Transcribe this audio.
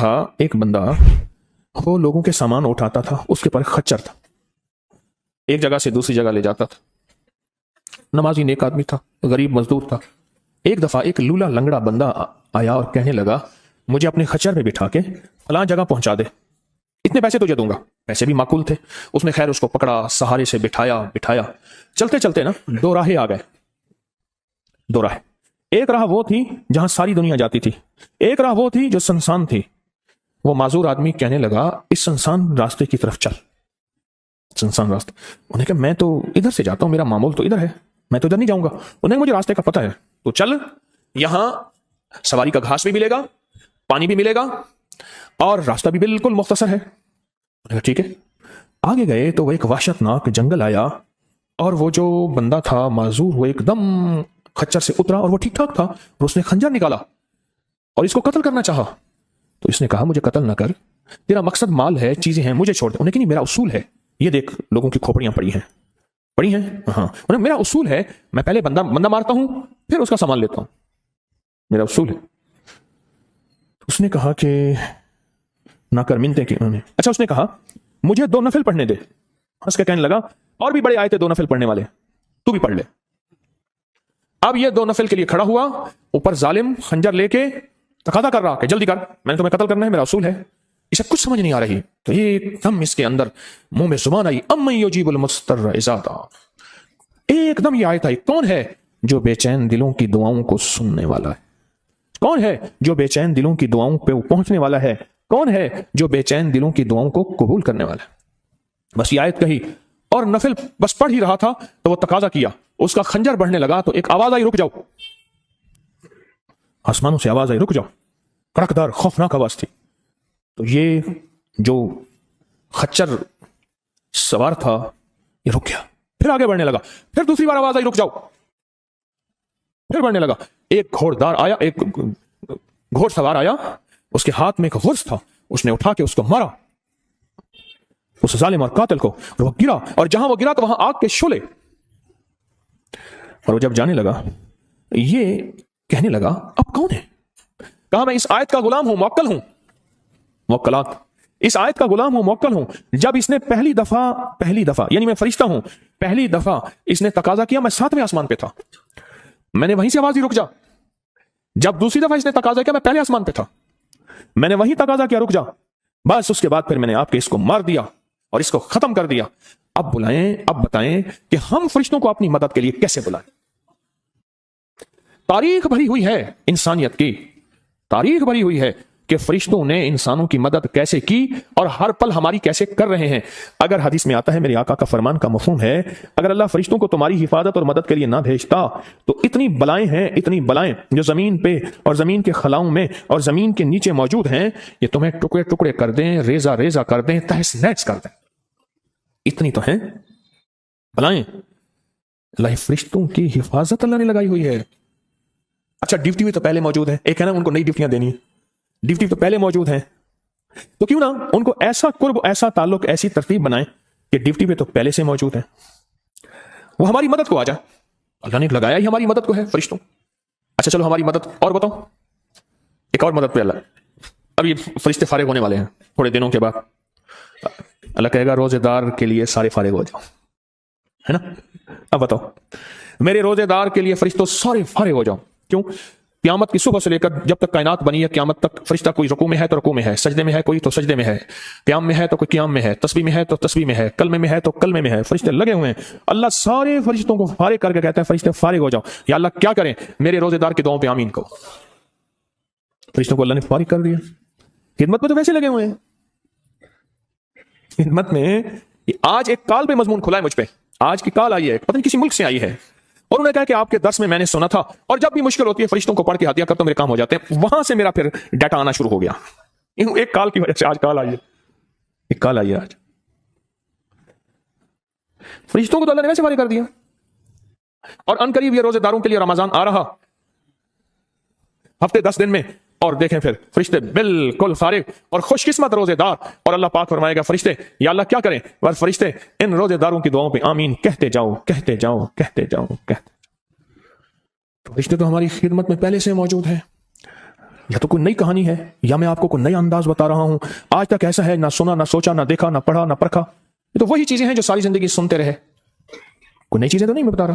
تھا ایک بندہ، وہ لوگوں کے سامان اٹھاتا تھا، اس کے پر خچر تھا، ایک جگہ سے دوسری جگہ لے جاتا تھا، نمازی نیک آدمی تھا، غریب مزدور تھا۔ ایک دفعہ ایک لولا لنگڑا بندہ آیا اور کہنے لگا مجھے اپنے خچر میں بٹھا کے فلاں جگہ پہنچا دے، اتنے پیسے تجھے دوں گا۔ پیسے بھی معقول تھے۔ اس نے خیر اس کو پکڑا، سہارے سے بٹھایا، چلتے چلتے نا دو راہیں آ گئے، دو راہیں۔ ایک راہ وہ تھی جہاں ساری دنیا جاتی تھی، ایک راہ وہ تھی جو سنسان تھی۔ وہ معذور آدمی کہنے لگا اس سنسان راستے کی طرف چل، سنسان راستہ۔ انہوں نے کہا میں تو ادھر سے جاتا ہوں، میرا معمول تو ادھر ہے، میں تو ادھر نہیں جاؤں گا۔ انہوں نے مجھے راستے کا پتہ ہے، تو چل، یہاں سواری کا گھاس بھی ملے گا، پانی بھی ملے گا، اور راستہ بھی بالکل مختصر ہے۔ انہوں نے کہا ٹھیک ہے۔ آگے گئے تو وہ ایک وحشت ناک جنگل آیا، اور وہ جو بندہ تھا معذور، وہ ایک دم خچر سے اترا، اور وہ ٹھیک ٹھاک تھا، اور اس نے خنجر نکالا اور اس کو قتل کرنا چاہا۔ تو اس نے کہا مجھے قتل نہ کر، تیرا مقصد مال ہے، چیزیں ہیں، مجھے چھوڑ دے۔ انہوں نے کہا نہیں، میرا اصول ہے، یہ دیکھ لوگوں کی کھوپڑیاں پڑی ہیں ہاں، میرا اصول ہے میں پہلے بندہ مارتا ہوں، پھر اس کا سامان لیتا ہوں، میرا اصول ہے۔ اس نے کہا کہ نہ کر منتیں کی انہوں نے۔ اچھا، اس نے کہا مجھے 2 نفل پڑھنے دے۔ ہنس کے کہنے لگا اور بھی بڑے آئے تھے 2 نفل پڑھنے والے، تو بھی پڑھ لے۔ اب یہ 2 نفل کے لیے کھڑا ہوا، اوپر ظالم خنجر لے کے تقاضا کر رہا کہ جلدی کر، میں نے تمہیں قتل کرنا ہے، میرا اصول ہے۔ اسے کچھ سمجھ نہیں آ رہی، تو ایک دم اس کے اندر منہ میں زبان آئی، امن یجیب المضطر اذا دعا۔ ایک دم یہ آیت آئی، کون ہے جو بے چین دلوں کی دعاؤں کو سننے والا ہے؟ کون ہے جو بے چین دلوں کی دعاؤں پہ پہنچنے والا ہے؟ کون ہے جو بے چین دلوں کی دعاؤں کو قبول کرنے والا ہے؟ بس یہ آیت کہی اور نفل بس پڑھ ہی رہا تھا تو وہ تقاضا کیا، اس کا خنجر بڑھنے لگا تو ایک آواز آئی، رک جاؤ۔ آسمانوں سے آواز آئی، رک جاؤ، کڑکدار خوفناک آواز تھی۔ تو یہ جو خچر سوار تھا یہ رک گیا، پھر آگے بڑھنے لگا، پھر دوسری بار آواز آئی، رک جاؤ، پھر بڑھنے لگا۔ ایک گھوڑدار آیا، ایک گھوڑ سوار آیا، اس کے ہاتھ میں ایک غرض تھا، اس نے اٹھا کے اس کو مارا، اس ظالم اور قاتل کو، اور وہ گرا، اور جہاں وہ گرا تو وہاں آگ کے شعلے۔ اور وہ جب جانے لگا یہ کہنے لگا اب کون ہے؟ کہا میں اس آیت کا غلام ہوں، موکل ہوں، موکلات، اس آیت کا غلام ہوں، موکل ہوں۔ جب اس نے پہلی دفعہ یعنی میں فرشتہ ہوں، پہلی دفعہ اس نے تقاضا کیا، میں 7ویں آسمان پہ تھا، میں نے وہیں سے آواز دی رک جا۔ جب دوسری دفعہ اس نے تقاضا کیا، میں پہلے آسمان پہ تھا، میں نے وہیں تقاضا کیا رک جا، بس اس کے بعد پھر میں نے آپ کے اس کو مار دیا اور اس کو ختم کر دیا۔ اب بلائیں، اب بتائیں کہ ہم فرشتوں کو اپنی مدد کے لیے کیسے بلائیں؟ تاریخ بھری ہوئی ہے انسانیت کی، تاریخ بھری ہوئی ہے کہ فرشتوں نے انسانوں کی مدد کیسے کی اور ہر پل ہماری کیسے کر رہے ہیں۔ اگر حدیث میں آتا ہے، میرے آقا کا فرمان کا مفہوم ہے، اگر اللہ فرشتوں کو تمہاری حفاظت اور مدد کے لیے نہ بھیجتا تو اتنی بلائیں ہیں، اتنی بلائیں جو زمین پہ اور زمین کے خلاؤں میں اور زمین کے نیچے موجود ہیں، یہ تمہیں ٹکڑے ٹکڑے کر دیں، ریزہ ریزہ کر دیں، تہس نہس کر دیں۔ اتنی تو ہیں بلائیں، اللہ فرشتوں کی حفاظت اللہ نے لگائی ہوئی ہے۔ اچھا، ڈیوٹی بھی تو پہلے موجود ہے، ایک ہے نا ان کو نئی ڈیوٹیاں دینی ہے، ڈیوٹی تو پہلے موجود ہیں، تو کیوں نہ ان کو ایسا قرب، ایسا تعلق، ایسی ترتیب بنائیں کہ ڈیوٹی پہ تو پہلے سے موجود ہیں، وہ ہماری مدد کو آ جائے۔ اللہ نے لگایا ہی ہماری مدد کو ہے فرشتوں۔ اچھا چلو ہماری مدد اور بتاؤ، ایک اور مدد پہ اللہ، اب یہ فرشتے فارغ ہونے والے ہیں تھوڑے دنوں کے بعد، اللہ کہے گا روزے دار کے لیے سارے فارغ ہو جاؤ، ہے نا؟ اب بتاؤ، میرے روزے دار کے لیے فرشتوں سارے فارغ ہو جاؤ۔ کیوں؟ قیامت کی صبح سے لے کر جب تک کائنات بنی ہے قیامت تک فرشتہ کوئی رکوع میں ہے تو رکوع میں ہے، سجدے میں ہے کوئی تو سجدے میں ہے، قیام میں ہے تو کوئی قیام میں ہے، تسبیح میں ہے تو تسبیح میں ہے، کلمے میں ہے تو کلمے میں ہے، فرشتے لگے ہوئے ہیں۔ اللہ سارے فرشتوں کو فارغ کر کے کہتا ہے فرشتے فارغ ہو جاؤ۔ یا اللہ کیا کریں؟ میرے روزے دار کی دعاؤں پہ آمین کہو۔ فرشتوں کو اللہ نے فارغ کر دیا، خدمت میں تو ویسے لگے ہوئے ہیں، خدمت میں۔ آج ایک کال پہ مضمون کھلا ہے مجھ پہ، آج کی کال آئی ہے، پتہ نہیں کسی ملک سے آئی ہے، اور انہوں نے کہا کہ آپ کے درس میں نے سنا تھا، اور جب بھی مشکل ہوتی ہے فرشتوں کو پڑھ کے ہدیہ کرتا ہوں، میرے کام ہو جاتے ہیں۔ وہاں سے میرا پھر ڈیٹا آنا شروع ہو گیا، ایک کال کی وجہ سے آج کال آئی ہے، ایک کال آئی ہے آج۔ فرشتوں کو تو اللہ نے ویسے فارغ کر دیا، اور ان قریب یہ روزے داروں کے لیے رمضان آ رہا، ہفتے 10 دن میں، اور دیکھیں پھر فرشتے بالکل فارغ اور خوش قسمت روزے دار، اور اللہ پاک فرمائے گا فرشتے یا اللہ کیا کریں؟ اور فرشتے ان روزے داروں کی دعاؤں پہ آمین کہتے جاؤ، کہتے جاؤ، کہتے جاؤ، کہتے۔ فرشتے تو ہماری خدمت میں پہلے سے موجود ہیں۔ یا تو کوئی نئی کہانی ہے یا میں آپ کو کوئی نیا انداز بتا رہا ہوں. آج تک ایسا ہے، نہ سنا، نہ سوچا، نہ دیکھا، نہ پڑھا، نہ پرکھا. یہ تو وہی چیزیں ہیں جو ساری زندگی سنتے رہے. کوئی نئی چیزیں تو نہیں میں بتا رہا.